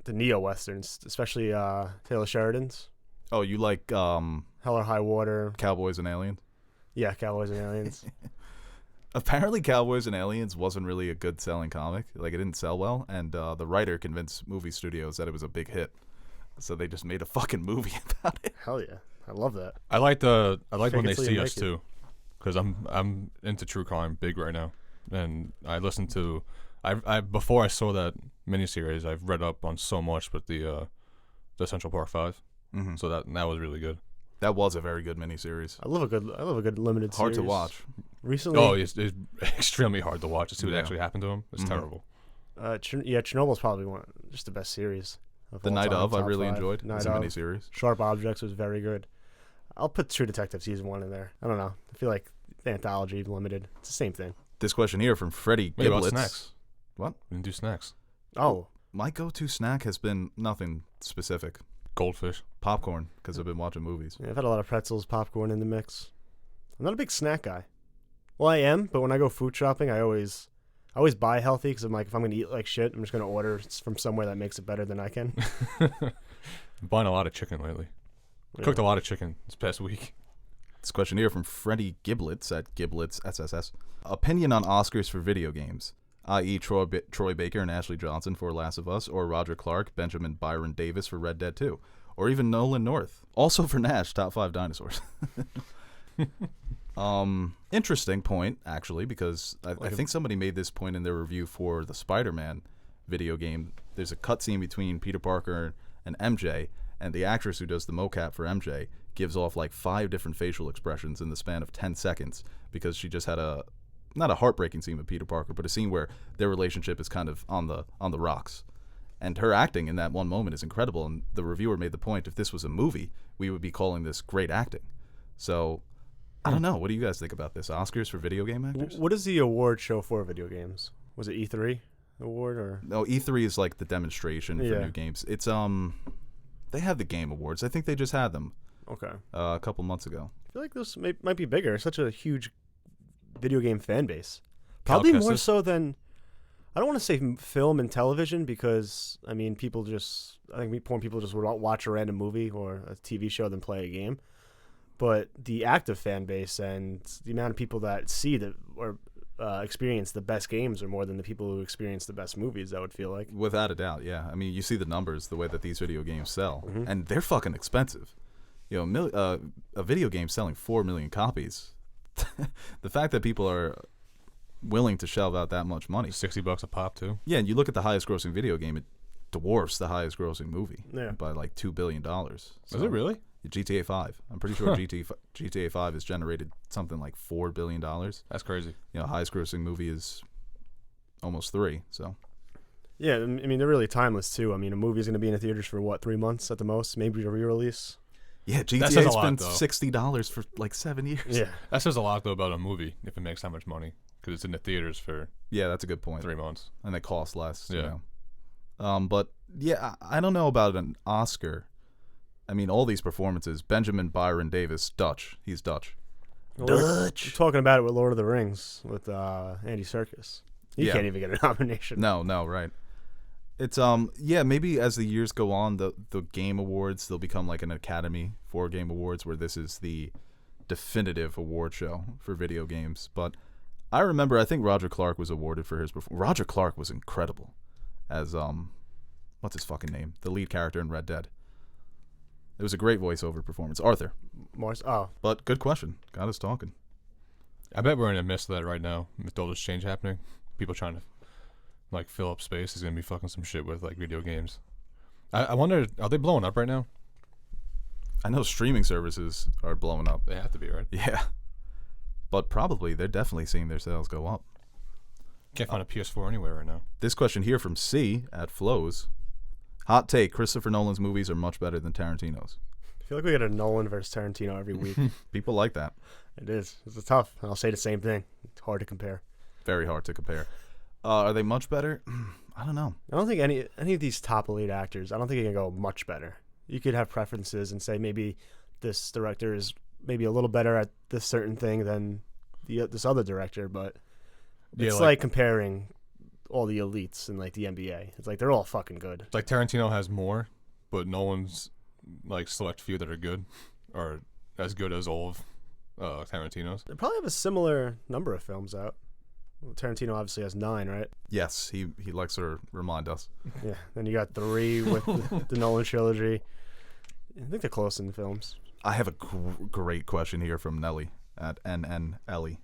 the neo-westerns, especially Taylor Sheridan's. Oh, you like Hell or High Water. Cowboys and Aliens? Yeah, Cowboys and Aliens. Apparently, Cowboys and Aliens wasn't really a good selling comic. Like, it didn't sell well, and the writer convinced movie studios that it was a big hit. So they just made a fucking movie about it. Hell yeah. I love that. I like when Fake they it till you see make us it. too, because I'm into true crime big right now, and I listen to. I before I saw that miniseries, I've read up on so much with the Central Park 5, Mm-hmm. so that was really good. That was a very good miniseries. I love a good limited Hard to series. watch. Recently, Oh, it's extremely hard to watch to see what Yeah. actually happened to him. It's Mhm. terrible. Chernobyl's probably just the best series. The all Night time, of, I top really 5. enjoyed Night as a of. miniseries. Sharp Objects was very good. I'll put True Detective season 1 in there. I don't know. I feel like the anthology limited. It's the same thing. This question here from Freddie Wait, about Giblets. snacks? What? We didn't do snacks. Oh, My go-to snack has been nothing specific. Goldfish. Popcorn, because I've been watching movies. yeah, I've had a lot of pretzels, popcorn in the mix. I'm not a big snack guy. Well, I am, but when I go food shopping, I always buy healthy because I'm like, if I'm gonna eat like shit, I'm just gonna order from somewhere that makes it better than I can. Buying a lot of chicken lately. Cooked a lot of chicken this past week. This question here from Freddie Giblets at Giblets SSS. Opinion on Oscars for video games, i.e. Troy Baker and Ashley Johnson for Last of Us, or Roger Clark, Benjamin Byron Davis for Red Dead 2, or even Nolan North. Also for Nash, top 5 dinosaurs. Interesting point, actually, because I think somebody made this point in their review for the Spider-Man video game. There's a cutscene between Peter Parker and MJ, and the actress who does the mocap for MJ gives off like 5 different facial expressions in the span of 10 seconds because she just had not a heartbreaking scene with Peter Parker, but a scene where their relationship is kind of on the rocks. And her acting in that one moment is incredible, and the reviewer made the point, if this was a movie, we would be calling this great acting. So, I don't know. What do you guys think about this? Oscars for video game actors? What is the award show for video games? Was it E3 award or? No, E3 is like the demonstration for Yeah. new games. It's they have the Game Awards. I think they just had them Okay. a couple months ago. I feel like this might be bigger. Such a huge video game fan base. Probably Cal more Kestis? so than, I don't want to say film and television because, I mean, people just, I think more people just would watch a random movie or a TV show than play a game. But the active fan base and the amount of people that see that or experience the best games are more than the people who experience the best movies, I would feel like. Without a doubt, yeah. I mean, you see the numbers, the way that these video games sell, Mhm. and they're fucking expensive. You know, a video game selling 4 million copies. The fact that people are willing to shell out that much money. $60 a pop too. Yeah, and you look at the highest grossing video game, it dwarfs the highest grossing movie Yeah. by like $2 billion. Is it really? GTA 5. I'm pretty sure GTA 5 has generated something like $4 billion. That's crazy. You know, highest grossing movie is almost 3. So Yeah, I mean, they're really timeless, too. I mean, a movie's going to be in the theaters for, what, 3 months at the most? Maybe a re-release? yeah, says a GTA's lot, been though. $60 for like 7 years. Yeah. That says a lot though about a movie if it makes that much money because it's in the theaters for Yeah, that's a good point. 3 months. And they cost less. Yeah. You know? But yeah, I don't know about an Oscar. I mean, all these performances. Benjamin Byron Davis, Dutch. He's Dutch. Well, we're talking about it with Lord of the Rings with Andy Serkis. He Yeah. can't even get a nomination. No, right. It's yeah, maybe as the years go on, the game awards, they'll become like an Academy for Game Awards where this is the definitive award show for video games. But I remember, I think Roger Clark was awarded for his performance. Roger Clark was incredible as what's his fucking name? The lead character in Red Dead. It was a great voiceover performance. Arthur. Oh, But good question. Got us talking. I bet we're in the midst of that right now with all this change happening. People trying to like fill up space is gonna be fucking some shit with like video games. I wonder, are they blowing up right now? I know streaming services are blowing up. They have to be, right? Yeah. But probably they're definitely seeing their sales go up. Can't find a PS4 anywhere right now. This question here from C at Flows. Hot take, Christopher Nolan's movies are much better than Tarantino's. I feel like we get a Nolan versus Tarantino every week. People like that. It is. It's tough. I'll say the same thing. It's hard to compare. Very hard to compare. Are they much better? I don't know. I don't think any of these top elite actors, I don't think it can go much better. You could have preferences and say maybe this director is maybe a little better at this certain thing than this other director, but it's like comparing all the elites in like the NBA. It's like they're all fucking good. Like Tarantino has more, but Nolan's like select few that are good are as good as all of Tarantino's. They probably have a similar number of films out. Tarantino obviously has 9, right? Yes, he likes to remind us. Yeah. Then you got 3 with the Nolan trilogy. I think they're close in films. I have a great question here from Nelly at NNLE.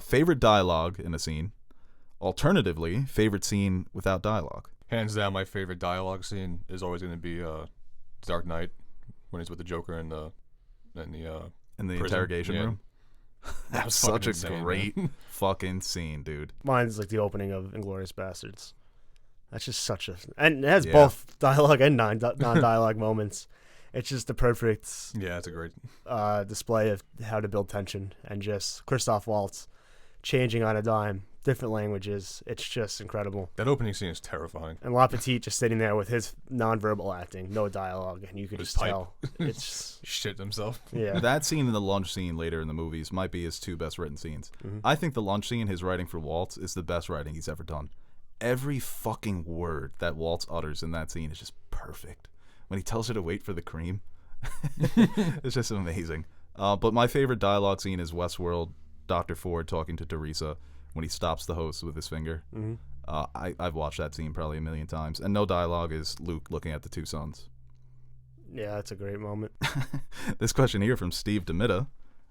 Favorite dialogue in a scene? Alternatively, favorite scene without dialogue? Hands down, my favorite dialogue scene is always going to be Dark Knight when he's with the Joker in the In the prison. interrogation Yeah. room? That was Such fucking a insane, great man. fucking scene, dude. Mine's like the opening of Inglourious Bastards. That's just such a... And it has Yeah. both dialogue and non-dialogue moments. It's just the perfect Yeah, it's a great. display of how to build tension. And just Christoph Waltz changing on a dime, different languages. It's just incredible. That opening scene is terrifying. And LaPetite just sitting there with his nonverbal acting, no dialogue, and you could His just type. tell. It's... Shit himself. Yeah. That scene and the lunch scene later in the movies might be his 2 best written scenes. Mhm. I think the lunch scene, his writing for Waltz, is the best writing he's ever done. Every fucking word that Waltz utters in that scene is just perfect. When he tells her to wait for the cream, it's just amazing. But my favorite dialogue scene is Westworld, Dr. Ford talking to Teresa when he stops the host with his finger. Mhm. I've watched that scene probably a million times. And no dialogue is Luke looking at the 2 sons. Yeah, that's a great moment. This question here from Steve Demitta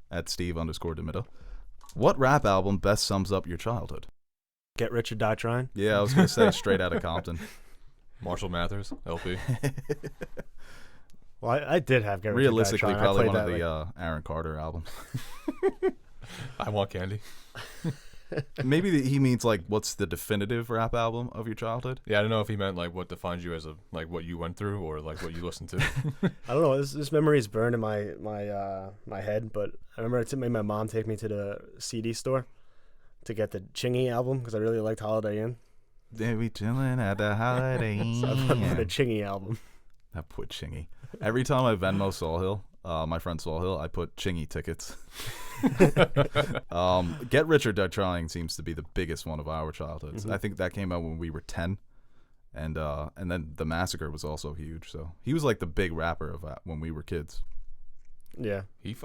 at Steve_Demitta. What rap album best sums up your childhood? Get Rich or Die Trying. Yeah, I was going to say Straight Outta Compton. Marshall Mathers, LP. Well, I did have Get Rich or Die Realistically, Trying. I probably played one of that, the Aaron Carter albums. I Want Candy. Maybe he means like, what's the definitive rap album of your childhood? Yeah, I don't know if he meant like what defines you as a like what you went through or like what you listened to. I don't know. This memory is burned in my head, but I remember it made my mom take me to the CD store to get the Chingy album because I really liked Holiday Inn. They be chilling at the Holiday So I bought the Inn. Chingy album. That put Chingy. Every time I Venmo Saul Hill, my friend Saul Hill, I put Chingy tickets. Get Rich or Die Trying seems to be the biggest one of our childhoods. Mhm. I think that came out when we were 10, and then The Massacre was also huge. So he was like the big rapper of when we were kids. Yeah, He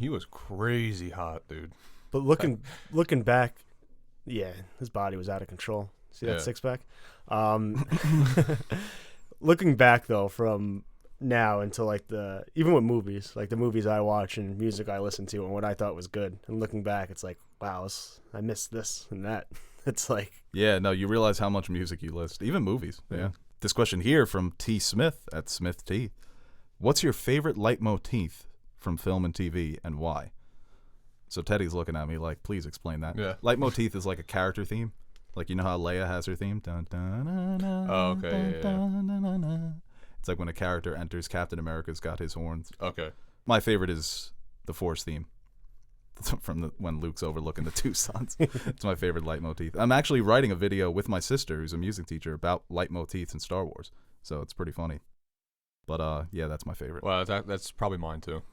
was crazy hot, dude. but looking back, yeah, his body was out of control. See that Yeah. 6-pack? Looking back though, from now until like even with movies, like the movies I watch and music I listen to and what I thought was good, and looking back, it's like wow, I missed this and that. It's like, Yeah, no, you realize how much music you list, even movies. Yeah. This question here from T. Smith at Smith T. What's your favorite leitmotif from film and TV, and why? So Teddy's looking at me like, please explain that. Yeah. Leitmotif is like a character theme. Like, you know how Leia has her theme? Dun, dun, dun, dun, Oh, okay, dun, yeah. dun, dun, dun, dun. It's like when a character enters, Captain America's got his horns. Okay. My favorite is the Force theme. From when Luke's overlooking the two suns. It's my favorite leitmotif. I'm actually writing a video with my sister, who's a music teacher, about leitmotifs in Star Wars. So it's pretty funny. But yeah, that's my favorite. Well, that's probably mine too.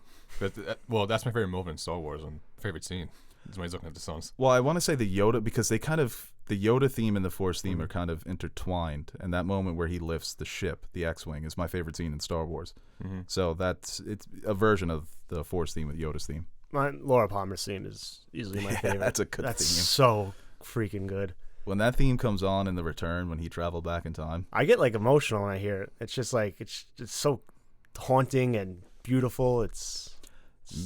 Well, that's my favorite moment in Star Wars and favorite scene. Is when he's looking at the suns. Well, I want to say the Yoda, because the Yoda theme and the Force theme are kind of intertwined. And that moment where he lifts the ship, the X-Wing, is my favorite scene in Star Wars. So it's a version of the Force theme with Yoda's theme. Laura Palmer's theme is easily my favorite. That's a good theme. So freaking good. When that theme comes on in The Return, when he traveled back in time, I get like emotional when I hear it. It's just like it's so haunting and beautiful. It's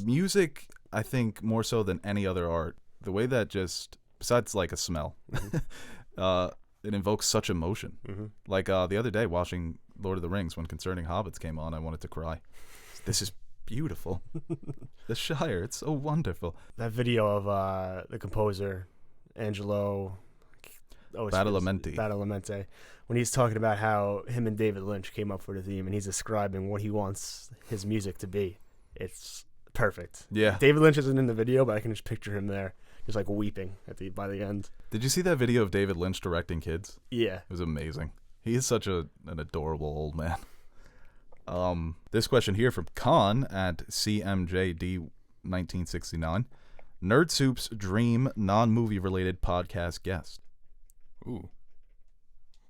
music, I think, more so than any other art, the way that just, besides like a smell, it invokes such emotion. Like the other day watching Lord of the Rings, when Concerning Hobbits came on, I wanted to cry. This is beautiful. The Shire, it's so wonderful. That video of the composer Angelo Badalamenti, when he's talking about how him and David Lynch came up for the theme, and he's describing what he wants his music to be. It's perfect. Yeah. David Lynch isn't in the video, but I can just picture him there, just like weeping by the end. Did you see that video of David Lynch directing kids? Yeah. It was amazing. He is such an adorable old man. This question here from Khan at CMJD1969. Nerd Soup's dream non-movie related podcast guest. Ooh.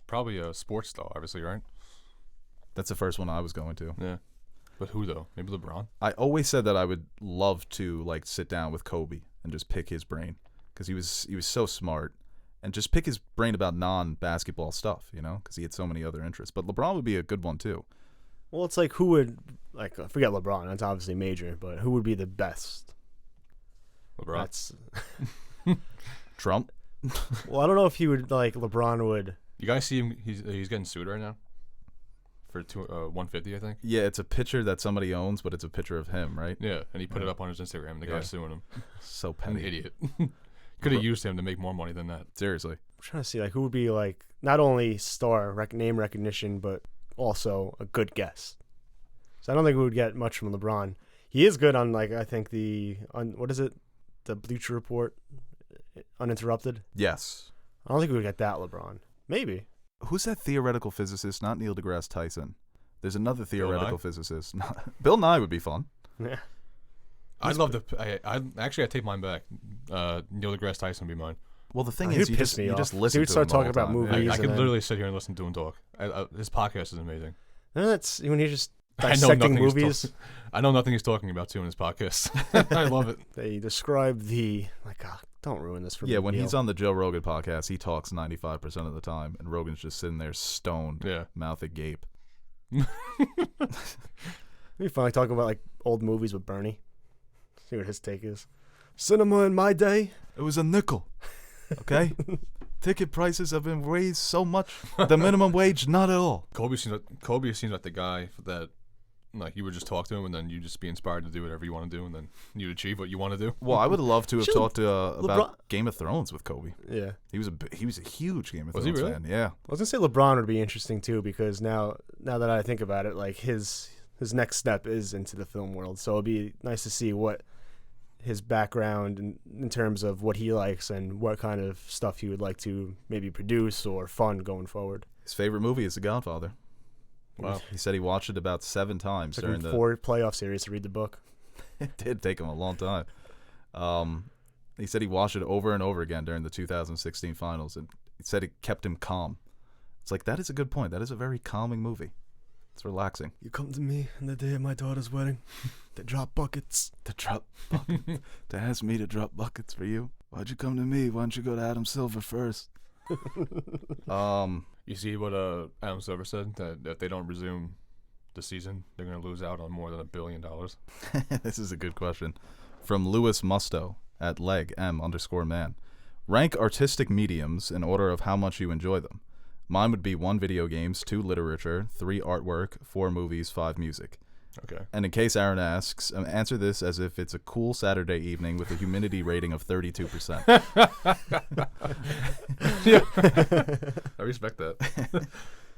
Probably a sports star, obviously, right? That's the first one I was going to. Yeah. But who though? Maybe LeBron? I always said that I would love to like sit down with Kobe and just pick his brain, because he was so smart, and just pick his brain about non-basketball stuff, you know, because he had so many other interests. But LeBron would be a good one too. Well, it's like who would, like, forget LeBron, that's obviously major, but who would be the best? LeBron. That's Trump. well, I don't know if he would, like, LeBron would. You guys see him? He's getting sued right now for 150, I think. Yeah, it's a picture that somebody owns, but it's a picture of him, right? Yeah, and he put it up on his Instagram. And the Yeah. guy's suing him. So An petty. idiot. Could have used him to make more money than that. Seriously. I'm trying to see, like, who would be, like, not only name recognition, but also a good guest. So I don't think we would get much from LeBron. He is good on, like, I think what is it? The Bleacher Report, Uninterrupted. Yes. I don't think we would get that LeBron. Maybe. Who's that theoretical physicist? Not Neil deGrasse Tyson. There's another theoretical Nye? physicist. Bill Nye would be fun. Yeah. I'd love to. I take mine back. Neil deGrasse Tyson would be mine. Well, the thing He'd is, you piss just, me you off. just listen He would to start him all talking the about time. movies. I and could then- literally sit here and listen to him talk. His podcast is amazing. And that's when he's just I know dissecting nothing. movies. I know nothing he's talking about too in his podcast. I love it. They describe don't ruin this for me. Yeah, when Neil. he's on the Joe Rogan podcast, he talks 95% of the time, and Rogan's just sitting there stoned, Yeah. mouth agape. It'd be fun, like, talking about, like, old movies with Bernie. See what his take is. Cinema in my day. It was a nickel, okay? Ticket prices have been raised so much. The minimum wage, not at all. Kobe seems like the guy that, like, you would just talk to him and then you just be inspired to do whatever you want to do and then you'd achieve what you want to do. Well, I would love to have Should talked about LeBron- Game of Thrones with Kobe. Yeah. He was a huge Game of Was he Thrones really? fan. Yeah. I was gonna say LeBron would be interesting too, because now that I think about it, like, his next step is into the film world. So it'd be nice to see what his background in terms of what he likes and what kind of stuff he would like to maybe produce or fund going forward. His favorite movie is The Godfather. Wow. He said he watched it about 7 times Took during him the 4 playoff series to read the book. It did take him a long time. He said he watched it over and over again during the 2016 finals, and he said it kept him calm. It's like, that is a good point. That is a very calming movie. It's relaxing. You come to me on the day of my daughter's wedding to drop buckets. To drop buckets. To ask me to drop buckets for you. Why'd you come to me? Why don't you go to Adam Silver first? You see what Adam Silver said, that if they don't resume the season, they're going to lose out on more than $1 billion. This is a good question. From Louis Musto at leg_m_man. Rank artistic mediums in order of how much you enjoy them. Mine would be 1 video games, 2 literature, 3 artwork, 4 movies, 5 music. Okay. And in case Aaron asks, answer this as if it's a cool Saturday evening with a humidity rating of 32%. I respect that.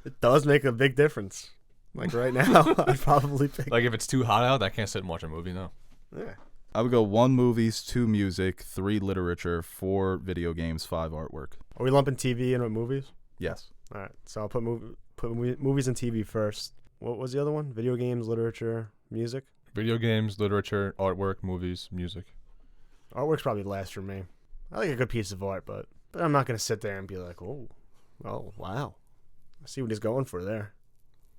It does make a big difference. Like right now, I'd probably pick. Like if it's too hot out, I can't sit and watch a movie. No. Yeah. I would go 1 movies, 2 music, 3 literature, 4 video games, 5 artwork. Are we lumping TV in with movies? Yes. All right. So I'll put movies and TV first. What was the other one? Video games, literature, music. Video games, literature, artwork, movies, music. Artwork's probably last for me. I like a good piece of art, but I'm not gonna sit there and be like, oh wow, I see what he's going for there.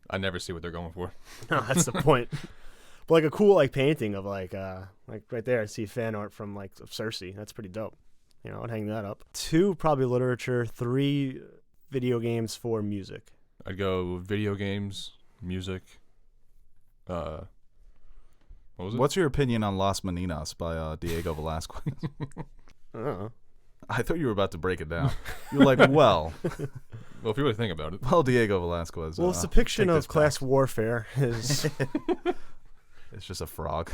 I never see what they're going for. No, that's the point. But like a cool like painting of like right there, I see fan art from like of Serkis. That's pretty dope. You know, I'd hang that up. 2 probably literature, 3 video games, 4 music. I'd go video games, music. What was it? What's your opinion on Las Meninas by Diego Velasquez? I don't know. I thought you were about to break it down. You're like, well, Well, if you really think about it. well, Diego Velasquez. Well, its depiction take of this class back. warfare is It's just a frog.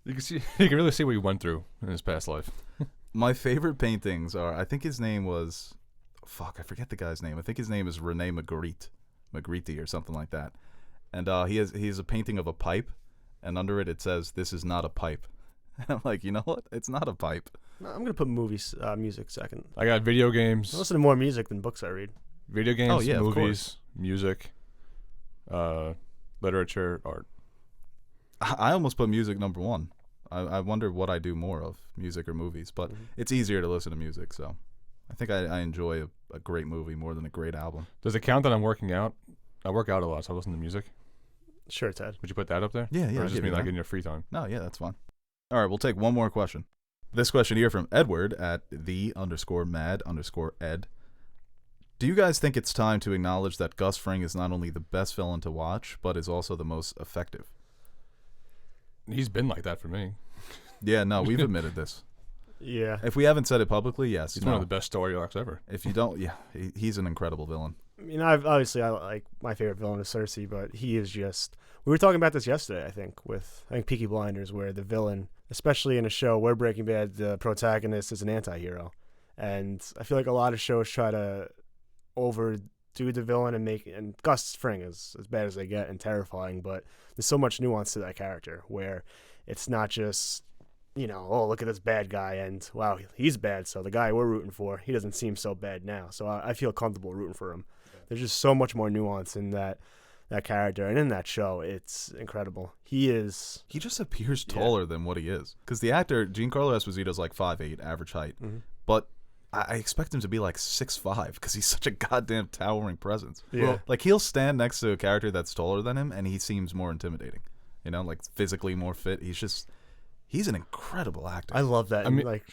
You can really see what he went through in his past life. My favorite paintings are, I think his name was, I forget the guy's name. I think his name is Rene Magritte or something like that. And he has a painting of a pipe, and under it says, "This is not a pipe." And I'm like, you know what? It's not a pipe. No, I'm gonna put music second. I got video games, I listen to more music than books I read. video games, Oh, yeah, of movies, music, literature, art. I almost put music number 1. I wonder what I do more of, music or movies, but it's easier to listen to music, so I think I enjoy a great movie more than a great album. Does it count that I'm working out? I work out a lot, so I listen to music. Sure, Ted. Would you put that up there? Yeah, Or I'll does it just give mean you like that. in your free time? No, yeah, that's fine. All right, we'll take one more question. This question here from Edward at _mad_ed. Do you guys think it's time to acknowledge that Gus Fring is not only the best villain to watch, but is also the most effective? He's been like that for me. Yeah, no, we've admitted this. Yeah. If we haven't said it publicly, yes. He's no. one of the best story arcs ever. If you don't, yeah, he's an incredible villain. I mean, I like my favorite villain is Serkis, but he is just. We were talking about this yesterday, I think, with Peaky Blinders, where the villain, especially in a show where Breaking Bad, the protagonist is an anti-hero, and I feel like a lot of shows try to overdo the villain and Gus Fring is as bad as they get and terrifying, but there's so much nuance to that character where it's not just, oh, look at this bad guy and wow, he's bad, so the guy we're rooting for, he doesn't seem so bad now, so I feel comfortable rooting for him. There's just so much more nuance in that character, and in that show, it's incredible. He just appears taller than what he is. Because the actor, Giancarlo Esposito, is like 5'8", average height. Mm-hmm. But I expect him to be like 6'5", because he's such a goddamn towering presence. Yeah. Well, like, he'll stand next to a character that's taller than him, and he seems more intimidating. Like physically more fit. He's an incredible actor. I love that. I mean, like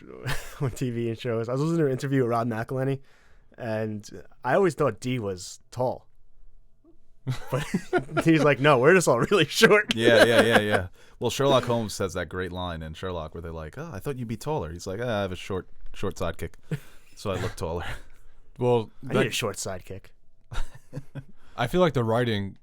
on TV and shows. I was listening to an interview with Rod McElhenney, and I always thought D was tall. But he's like, no, we're just all really short. Yeah. Well, Sherlock Holmes says that great line in Sherlock where they're like, "Oh, I thought you'd be taller." He's like, "I have a short sidekick, so I look taller." Well, I need a short sidekick. I feel like the writing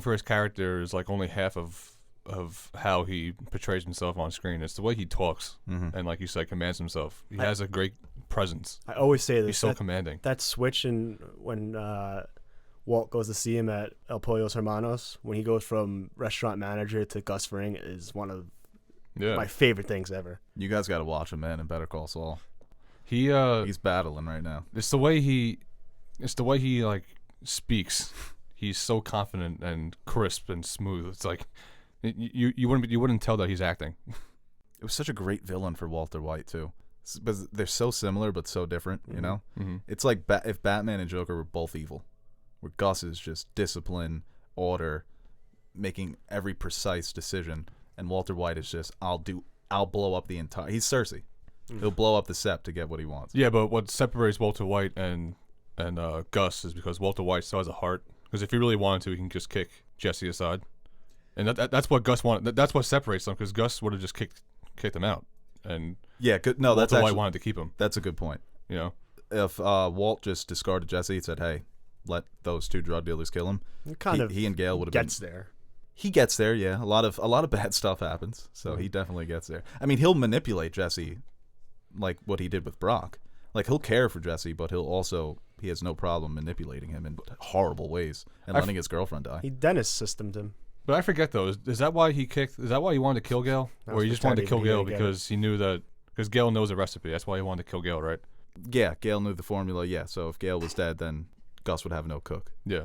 for his character is like only half of how he portrays himself on screen. It's the way he talks and, like you said, commands himself. He has a great presence. I always say this. He's so commanding. That switch when Walt goes to see him at El Pollos Hermanos, when he goes from restaurant manager to Gus Fring, is one of my favorite things ever. You guys got to watch him, man, in Better Call Saul. He's battling right now. It's the way he like speaks. He's so confident and crisp and smooth. It's like you wouldn't tell that he's acting. It was such a great villain for Walter White too. But they're so similar but so different, you know? Mm-hmm. It's like if Batman and Joker were both evil, where Gus is just discipline, order, making every precise decision, and Walter White is just, I'll blow up the entire... He's Cersei. He'll blow up the Sept to get what he wants. Yeah, but what separates Walter White and Gus is because Walter White still has a heart. Because if he really wanted to, he can just kick Jesse aside. And that's what Gus wanted. That's what separates them, because Gus would have just kicked him out. And yeah, good. No, that's Walter actually White wanted to keep him. That's a good point. You know, if Walt just discarded Jesse and said, "Hey, let those 2 drug dealers kill him," he and Gale would have gets there. He gets there, yeah. A lot of bad stuff happens, so he definitely gets there. I mean, he'll manipulate Jesse, like what he did with Brock. Like, he'll care for Jesse, but he has no problem manipulating him in horrible ways and letting his girlfriend die. He Dennis systemed him. but I forget though. Is that why he kicked? Is that why he wanted to kill Gale, or he just wanted to kill Gale because he knew that because Gale knows the recipe? That's why he wanted to kill Gale, right? Yeah, Gale knew the formula. Yeah, so if Gale was dead, then Gus would have no cook. Yeah.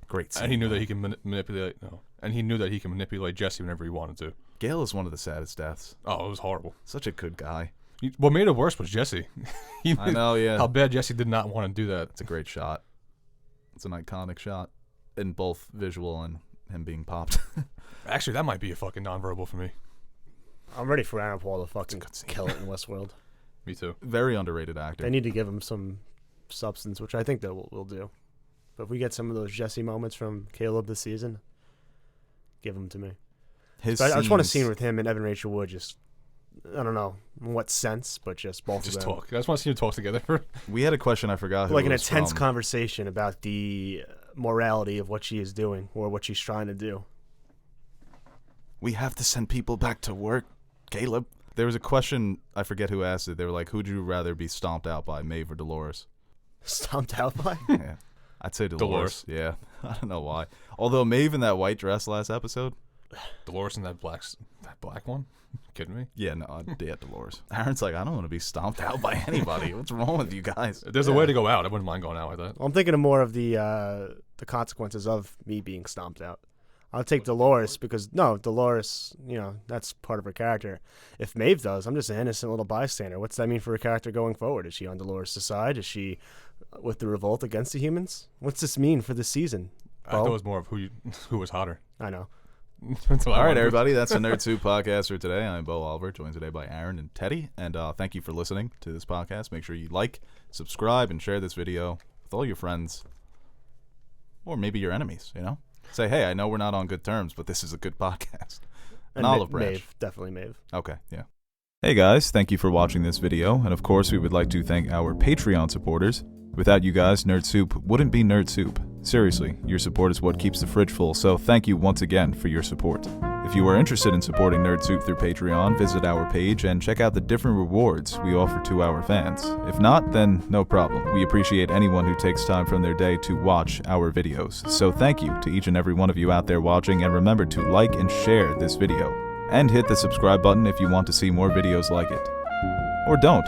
Great scene. And he knew that he can manipulate. No, and he knew that he can manipulate Jesse whenever he wanted to. Gale is one of the saddest deaths. Oh, it was horrible. Such a good guy. What made it worse was Jesse. I know, yeah. How bad Jesse did not want to do that. It's a great shot. It's an iconic shot in both visual and him being popped. Actually, that might be a fucking nonverbal for me. I'm ready for Aaron Paul to fucking kill it in Westworld. Me too. Very underrated actor. They need to give him some substance, which I think they will do. But if we get some of those Jesse moments from Caleb this season, give them to me. I just want a scene with him and Evan Rachel Wood. Just, I don't know in what sense, but just both just of them. talk. I just want to see them talk together. We had a question I forgot. Who like it an was intense from. conversation about the morality of what she is doing or what she's trying to do. We have to send people back to work, Caleb. There was a question, I forget who asked it. They were like, who'd you rather be stomped out by, Maeve or Dolores? Stomped out by? Yeah, I'd say Dolores. Yeah, I don't know why. Although Maeve in that white dress last episode. Dolores in that black one? Kidding me? Yeah, no, yeah, Dolores. Aaron's like, I don't want to be stomped out by anybody. What's wrong with you guys? If there's a way to go out, I wouldn't mind going out like that. Well, I'm thinking of more of the consequences of me being stomped out. I'll take Dolores because, Dolores, that's part of her character. If Maeve does, I'm just an innocent little bystander. What's that mean for her character going forward? Is she on Dolores' side? Is she with the revolt against the humans? What's this mean for this season? I thought it was more of who was hotter. I know. All right, everybody, that's the Nerd Soup podcast for today. I'm Bo Oliver, joined today by Aaron and Teddy. And thank you for listening to this podcast. Make sure you like, subscribe, and share this video with all your friends or maybe your enemies, Say, hey, I know we're not on good terms, but this is a good podcast. An olive branch. Maeve, definitely Maeve. Okay, yeah. Hey guys, thank you for watching this video, and of course we would like to thank our Patreon supporters. Without you guys, Nerd Soup wouldn't be Nerd Soup. Seriously, your support is what keeps the fridge full, so thank you once again for your support. If you are interested in supporting Nerd Soup through Patreon, visit our page and check out the different rewards we offer to our fans. If not, then no problem. We appreciate anyone who takes time from their day to watch our videos. So thank you to each and every one of you out there watching, and remember to like and share this video. And hit the subscribe button if you want to see more videos like it. Or don't.